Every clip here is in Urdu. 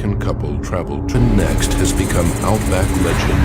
American couple traveled to next has become Outback legend.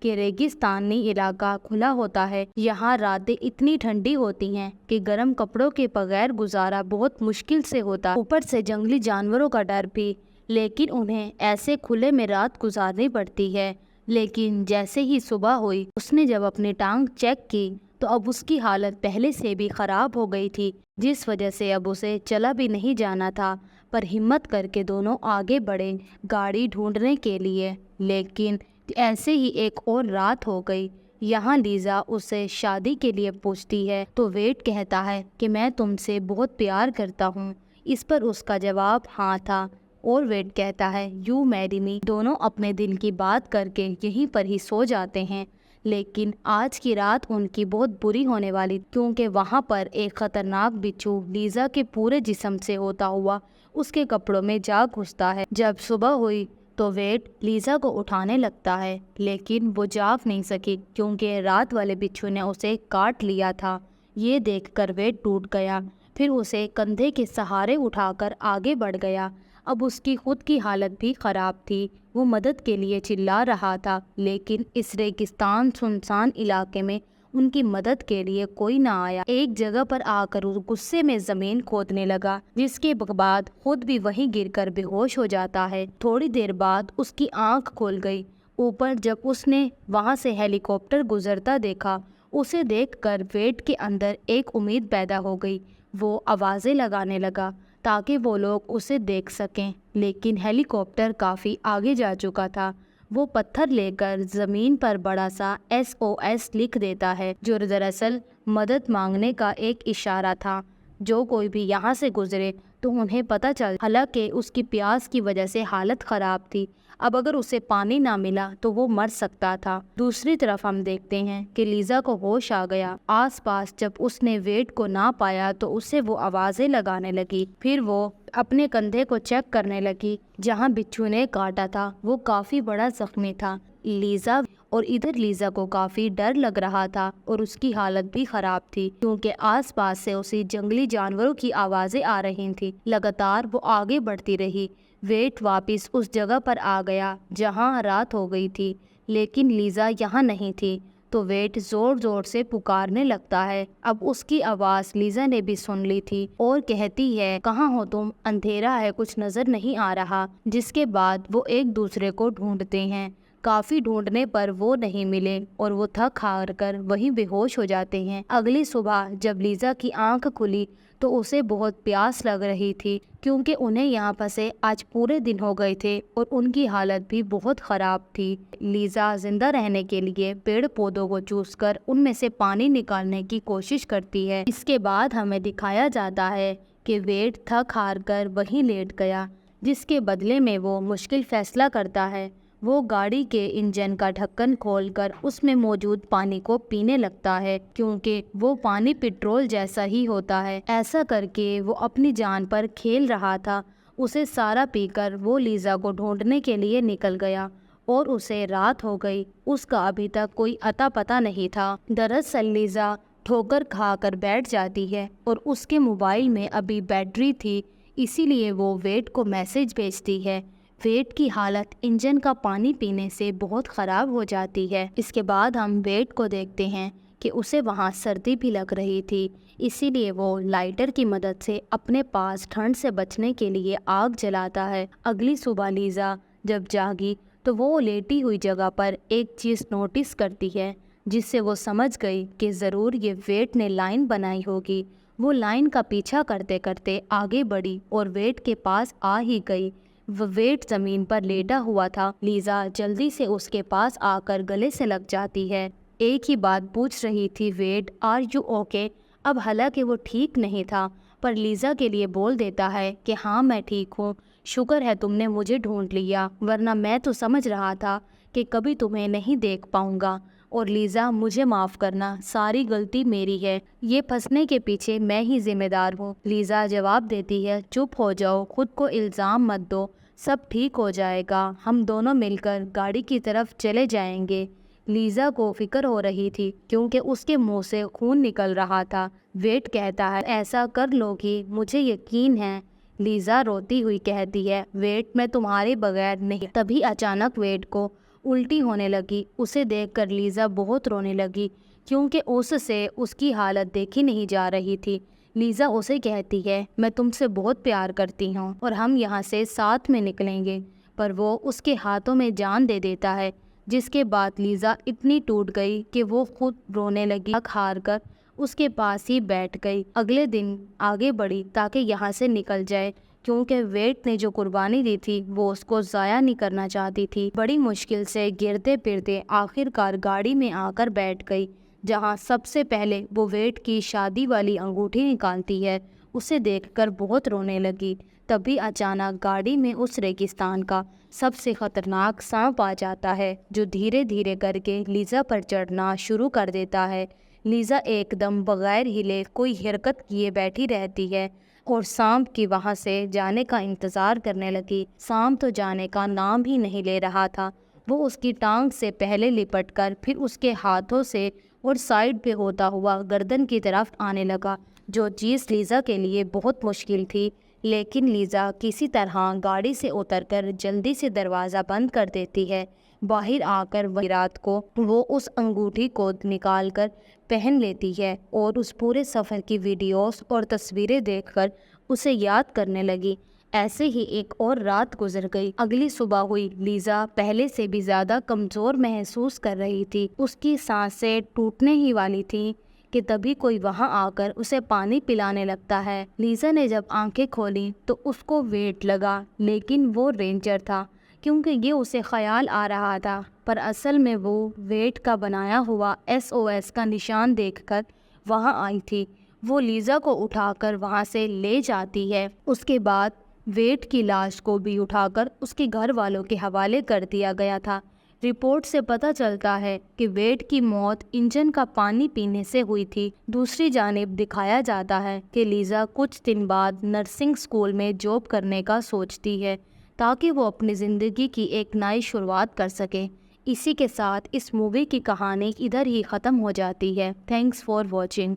کہ ریگستانی علاقہ کھلا ہوتا ہے، یہاں راتیں اتنی ٹھنڈی ہوتی ہیں کہ گرم کپڑوں کے بغیر گزارا بہت مشکل سے ہوتا، اوپر سے جنگلی جانوروں کا ڈر بھی، لیکن انہیں ایسے کھلے میں رات گزارنی پڑتی ہے۔ لیکن جیسے ہی صبح ہوئی، اس نے جب اپنی ٹانگ چیک کی تو اب اس کی حالت پہلے سے بھی خراب ہو گئی تھی، جس وجہ سے اب اسے چلا بھی نہیں جانا تھا، پر ہمت کر کے دونوں آگے بڑھے گاڑی ڈھونڈنے کے لیے۔ لیکن ایسے ہی ایک اور رات ہو گئی۔ یہاں لیزا اسے شادی کے لیے پوچھتی ہے تو ویڈ کہتا ہے کہ میں تم سے بہت پیار کرتا ہوں۔ اس پر اس کا جواب ہاں تھا، اور ویڈ کہتا ہے یو میری می۔ دونوں اپنے دل کی بات کر کے یہیں پر ہی سو جاتے ہیں۔ لیکن آج کی رات ان کی بہت بری ہونے والی، کیونکہ وہاں پر ایک خطرناک بچھو لیزا کے پورے جسم سے ہوتا ہوا اس کے کپڑوں میں جا گھستا ہے۔ جب صبح ہوئی تو ویڈ لیزا کو اٹھانے لگتا ہے، لیکن وہ جاگ نہیں سکی کیونکہ رات والے بچھو نے اسے کاٹ لیا تھا۔ یہ دیکھ کر ویڈ ٹوٹ گیا، پھر اسے کندھے کے سہارے اٹھا کر آگے بڑھ گیا۔ اب اس کی خود کی حالت بھی خراب تھی، وہ مدد کے لیے چلا رہا تھا، لیکن اس ریگستان سنسان علاقے میں ان کی مدد کے لیے کوئی نہ آیا۔ ایک جگہ پر آ کر وہ غصے میں زمین کھودنے لگا، جس کے بعد خود بھی وہیں گر کر بے ہوش ہو جاتا ہے۔ تھوڑی دیر بعد اس کی آنکھ کھل گئی۔ اوپر جب اس نے وہاں سے ہیلی کاپٹر گزرتا دیکھا، اسے دیکھ کر ویڈ کے اندر ایک امید پیدا ہو گئی۔ وہ آوازیں لگانے لگا تاکہ وہ لوگ اسے دیکھ سکیں، لیکن ہیلی کاپٹر کافی آگے جا چکا تھا۔ وہ پتھر لے کر زمین پر بڑا سا SOS لکھ دیتا ہے، جو دراصل مدد مانگنے کا ایک اشارہ تھا۔ جو کوئی بھی یہاں سے گزرے تو انہیں پتہ چل، حالانکہ اس کی پیاس کی وجہ سے حالت خراب تھی، اب اگر اسے پانی نہ ملا تو وہ مر سکتا تھا۔ دوسری طرف ہم دیکھتے ہیں کہ لیزا کو ہوش آ گیا۔ آس پاس جب اس نے ویڈ کو نہ پایا تو اسے وہ آوازیں لگانے لگی، پھر وہ اپنے کندھے کو چیک کرنے لگی جہاں بچھو نے کاٹا تھا، وہ کافی بڑا زخمی تھا۔ لیزا اور ادھر لیزا کو کافی ڈر لگ رہا تھا اور اس کی حالت بھی خراب تھی، کیونکہ آس پاس سے اسے جنگلی جانوروں کی آوازیں آ رہی تھیں۔ لگاتار وہ آگے بڑھتی رہی۔ ویڈ واپس اس جگہ پر آ گیا جہاں رات ہو گئی تھی، لیکن لیزا یہاں نہیں تھی، تو ویڈ زور زور سے پکارنے لگتا ہے۔ اب اس کی آواز لیزا نے بھی سن لی تھی اور کہتی ہے کہاں ہو تم؟ اندھیرا ہے، کچھ نظر نہیں آ رہا۔ جس کے بعد وہ ایک دوسرے کو ڈھونڈتے ہیں۔ کافی ڈھونڈنے پر وہ نہیں ملے اور وہ تھک ہار کر وہیں بے ہوش ہو جاتے ہیں۔ اگلی صبح جب لیزا کی آنکھ کھلی تو اسے بہت پیاس لگ رہی تھی، کیونکہ انہیں یہاں پھنسے آج پورے دن ہو گئے تھے اور ان کی حالت بھی بہت خراب تھی۔ لیزا زندہ رہنے کے لیے پیڑ پودوں کو چوس کر ان میں سے پانی نکالنے کی کوشش کرتی ہے۔ اس کے بعد ہمیں دکھایا جاتا ہے کہ ویڈ تھک ہار کر وہیں لیٹ گیا، جس کے بدلے میں وہ مشکل فیصلہ کرتا ہے۔ وہ گاڑی کے انجن کا ڈھکن کھول کر اس میں موجود پانی کو پینے لگتا ہے، کیونکہ وہ پانی پٹرول جیسا ہی ہوتا ہے۔ ایسا کر کے وہ اپنی جان پر کھیل رہا تھا۔ اسے سارا پی کر وہ لیزا کو ڈھونڈنے کے لیے نکل گیا اور اسے رات ہو گئی۔ اس کا ابھی تک کوئی اتا پتہ نہیں تھا۔ دراصل لیزا ٹھوکر کھا کر بیٹھ جاتی ہے اور اس کے موبائل میں ابھی بیٹری تھی، اسی لیے وہ ویڈ کو میسج بھیجتی ہے۔ ویڈ کی حالت انجن کا پانی پینے سے بہت خراب ہو جاتی ہے۔ اس کے بعد ہم ویڈ کو دیکھتے ہیں کہ اسے وہاں سردی بھی لگ رہی تھی، اسی لیے وہ لائٹر کی مدد سے اپنے پاس ٹھنڈ سے بچنے کے لیے آگ جلاتا ہے۔ اگلی صبح لیزا جب جاگی تو وہ لیٹی ہوئی جگہ پر ایک چیز نوٹس کرتی ہے، جس سے وہ سمجھ گئی کہ ضرور یہ ویڈ نے لائن بنائی ہوگی۔ وہ لائن کا پیچھا کرتے کرتے آگے بڑھی اور ویڈ کے پاس آ ہی گئی۔ وہ ویڈ زمین پر لیٹا ہوا تھا۔ لیزا جلدی سے اس کے پاس آ کر گلے سے لگ جاتی ہے، ایک ہی بات پوچھ رہی تھی، ویڈ آر یو اوکے؟ اب حالانکہ وہ ٹھیک نہیں تھا، پر لیزا کے لیے بول دیتا ہے کہ ہاں میں ٹھیک ہوں، شکر ہے تم نے مجھے ڈھونڈ لیا، ورنہ میں تو سمجھ رہا تھا کہ کبھی تمہیں نہیں دیکھ پاؤں گا، اور لیزا مجھے معاف کرنا، ساری غلطی میری ہے، یہ پھنسنے کے پیچھے میں ہی ذمہ دار ہوں۔ لیزا جواب دیتی ہے چپ ہو جاؤ، خود کو الزام مت دو، سب ٹھیک ہو جائے گا، ہم دونوں مل کر گاڑی کی طرف چلے جائیں گے۔ لیزا کو فکر ہو رہی تھی کیونکہ اس کے منہ سے خون نکل رہا تھا۔ ویڈ کہتا ہے ایسا کر لو گی، مجھے یقین ہے۔ لیزا روتی ہوئی کہتی ہے ویڈ میں تمہارے بغیر نہیں۔ تبھی اچانک ویڈ کو الٹی ہونے لگی۔ اسے دیکھ کر لیزا بہت رونے لگی کیونکہ اس سے اس کی حالت دیکھی نہیں جا رہی تھی۔ لیزا اسے کہتی ہے میں تم سے بہت پیار کرتی ہوں اور ہم یہاں سے ساتھ میں نکلیں گے، پر وہ اس کے ہاتھوں میں جان دے دیتا ہے، جس کے بعد لیزا اتنی ٹوٹ گئی کہ وہ خود رونے لگی، تھک ہار کر اس کے پاس ہی بیٹھ گئی۔ اگلے دن آگے بڑھی تاکہ یہاں سے نکل جائے، کیونکہ ویٹ نے جو قربانی دی تھی وہ اس کو ضائع نہیں کرنا چاہتی تھی۔ بڑی مشکل سے گرتے پھرتے آخر کار گاڑی میں آ کر بیٹھ گئی، جہاں سب سے پہلے وہ ویٹ کی شادی والی انگوٹھی نکالتی ہے۔ اسے دیکھ کر بہت رونے لگی۔ تبھی اچانک گاڑی میں اس ریگستان کا سب سے خطرناک سانپ آ جاتا ہے، جو دھیرے دھیرے کر کے لیزا پر چڑھنا شروع کر دیتا ہے۔ لیزا ایک دم بغیر ہلے کوئی حرکت کیے بیٹھی رہتی ہے اور سانپ کی وہاں سے جانے کا انتظار کرنے لگی۔ سانپ تو جانے کا نام ہی نہیں لے رہا تھا۔ وہ اس کی ٹانگ سے پہلے لپٹ کر پھر اس کے ہاتھوں سے اور سائیڈ پہ ہوتا ہوا گردن کی طرف آنے لگا، جو چیز لیزا کے لیے بہت مشکل تھی، لیکن لیزا کسی طرح گاڑی سے اتر کر جلدی سے دروازہ بند کر دیتی ہے۔ باہر آ کر رات کو وہ اس انگوٹھی کو نکال کر پہن لیتی ہے اور اس پورے سفر کی ویڈیوز اور تصویریں دیکھ کر اسے یاد کرنے لگی۔ ایسے ہی ایک اور رات گزر گئی۔ اگلی صبح ہوئی۔ لیزا پہلے سے بھی زیادہ کمزور محسوس کر رہی تھی۔ اس کی سانسیں ٹوٹنے ہی والی تھیں کہ تبھی کوئی وہاں آ کر اسے پانی پلانے لگتا ہے۔ لیزا نے جب آنکھیں کھولیں تو اس کو ویٹ لگا، لیکن وہ رینجر تھا، کیونکہ یہ اسے خیال آ رہا تھا، پر اصل میں وہ ویٹ کا بنایا ہوا SOS کا نشان دیکھ کر وہاں آئی تھی۔ وہ لیزا کو اٹھا کر وہاں سے لے جاتی ہے۔ اس کے بعد ویٹ کی لاش کو بھی اٹھا کر اس کے گھر والوں کے حوالے کر دیا گیا تھا۔ رپورٹ سے پتہ چلتا ہے کہ ویٹ کی موت انجن کا پانی پینے سے ہوئی تھی۔ دوسری جانب دکھایا جاتا ہے کہ لیزا کچھ دن بعد نرسنگ اسکول میں جاب کرنے کا سوچتی ہے تاکہ وہ اپنی زندگی کی ایک نئی شروعات کر سکے۔ اسی کے ساتھ اس مووی کی کہانی ادھر ہی ختم ہو جاتی ہے۔ Thanks for watching.